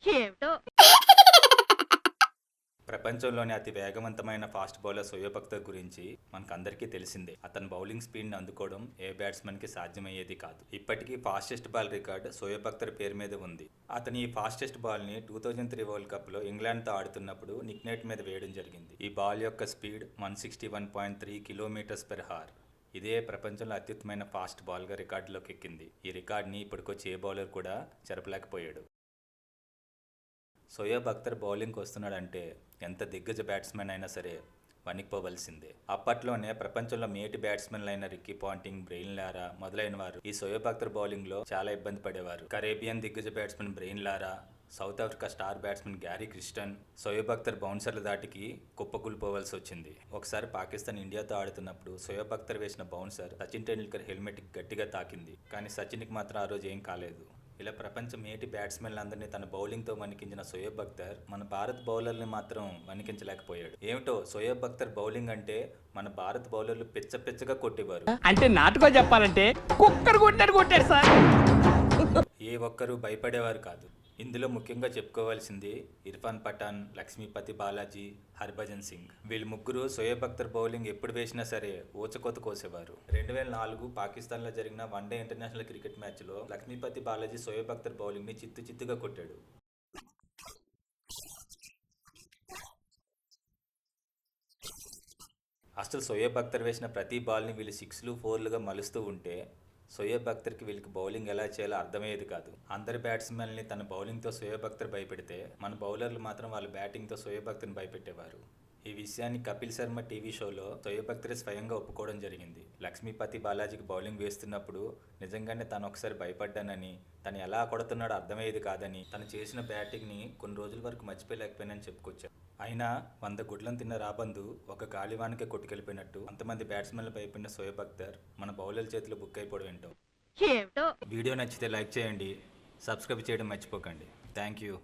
ఏమిటో. ప్రపంచంలోని అతి వేగవంతమైన ఫాస్ట్ బౌలర్ షోయబ్ అఖ్తర్ గురించి మనకందరికీ తెలిసిందే. అతని బౌలింగ్ స్పీడ్ని అందుకోవడం ఏ బ్యాట్స్మెన్కి సాధ్యమయ్యేది కాదు. ఇప్పటికీ fastest ball record Shoaib Akhtar పేరు మీద ఉంది. అతని ఈ ఫాస్టెస్ట్ బాల్ని 2003 వరల్డ్ కప్లో ఇంగ్లాండ్తో ఆడుతున్నప్పుడు నిక్నెట్ మీద వేయడం జరిగింది. ఈ బాల్ యొక్క స్పీడ్ 161.3 km/h. ఇదే ప్రపంచంలో అత్యుత్తమైన ఫాస్ట్ బాల్గా రికార్డులోకి ఎక్కింది. ఈ రికార్డ్ని ఇప్పటికొచ్చి ఏ బౌలర్ కూడా చెరపలేకపోయాడు. షోయబ్ అఖ్తర్ బౌలింగ్కి వస్తున్నాడంటే ఎంత దిగ్గజ బ్యాట్స్మెన్ అయినా సరే వణికిపోవలసిందే. అప్పట్లోనే ప్రపంచంలో మేటి బ్యాట్స్మెన్లు అయిన రిక్కీ పాంటింగ్, బ్రెయిన్ లారా మొదలైన వారు ఈ షోయబ్ అఖ్తర్ బౌలింగ్లో చాలా ఇబ్బంది పడేవారు. కరేబియన్ దిగ్గజ batsmen Brian Lara, South Africa star batsmen Gary Kirsten Shoaib Akhtar బౌన్సర్ల దాటికి కుప్పకూలిపోవాల్సి వచ్చింది. ఒకసారి పాకిస్తాన్ ఇండియాతో ఆడుతున్నప్పుడు షోయబ్ అఖ్తర్ వేసిన బౌన్సర్ సచిన్ టెండూల్కర్ హెల్మెట్కి గట్టిగా తాకింది. కానీ సచిన్కి మాత్రం ఆ రోజు ఏం కాలేదు. ఇలా ప్రపంచ మేటి బ్యాట్స్మెన్లందరినీ తన బౌలింగ్తో వణికించిన షోయబ్ అఖ్తర్ మన భారత్ బౌలర్ని మాత్రం వణికించలేకపోయాడు. ఏమిటో షోయబ్ అఖ్తర్ బౌలింగ్ అంటే మన భారత్ బౌలర్లు పిచ్చగా కొట్టేవారు. అంటే నాటుకో చెప్పాలంటే కుక్కర్ కొట్టాడు కొట్టాడు సార్. ఏ ఒక్కరూ భయపడేవారు కాదు. ఇందులో ముఖ్యంగా చెప్పుకోవాల్సింది ఇర్ఫాన్ పఠాన్, లక్ష్మీపతి బాలాజీ, హర్భజన్ సింగ్. వీళ్ళు ముగ్గురు షోయబ్ అఖ్తర్ బౌలింగ్ ఎప్పుడు వేసినా సరే ఊచకోత కోసేవారు. 2004 పాకిస్తాన్లో జరిగిన వన్డే ఇంటర్నేషనల్ క్రికెట్ మ్యాచ్లో లక్ష్మీపతి బాలాజీ షోయబ్ అఖ్తర్ బౌలింగ్ని చిత్తుగా కొట్టాడు. అసలు షోయబ్ అఖ్తర్ వేసిన ప్రతి బాల్ని వీళ్ళు 6లు 4లుగా మలుస్తూ ఉంటే షోయబ్ అఖ్తర్కి వీళ్ళకి బౌలింగ్ ఎలా చేయాలో అర్థమయ్యేది కాదు. అందరి బ్యాట్స్మెన్ని తన బౌలింగ్తో షోయబ్ అఖ్తర్ భయపెడితే మన బౌలర్లు మాత్రం వాళ్ళ బ్యాటింగ్తో షోయబ్ అఖ్తర్ని భయపెట్టేవారు. ఈ విషయాన్ని కపిల్ శర్మ టీవీ షోలో షోయబ్ అఖ్తరే స్వయంగా ఒప్పుకోవడం జరిగింది. లక్ష్మీపతి బాలాజీకి బౌలింగ్ వేస్తున్నప్పుడు నిజంగానే తను ఒకసారి భయపడ్డానని, తను ఎలా కొడుతున్నాడో అర్థమయ్యేది కాదని, తను చేసిన బ్యాటింగ్ని కొన్ని రోజుల వరకు మర్చిపోలేకపోయానని చెప్పుకొచ్చారు. అయినా 100 గుడ్లను తిన్న రాబందు ఒక గాలివానికే కొట్టుకెళ్ళిపోయినట్టు అంతమంది బ్యాట్స్మెన్లు భయపడిన షోయబ్ అఖ్తర్ మన బౌలర్ల చేతిలో బుక్ అయిపోవడం ఏంటో. ఏమిటో. వీడియో నచ్చితే లైక్ చేయండి, సబ్స్క్రైబ్ చేయడం మర్చిపోకండి. Thank you.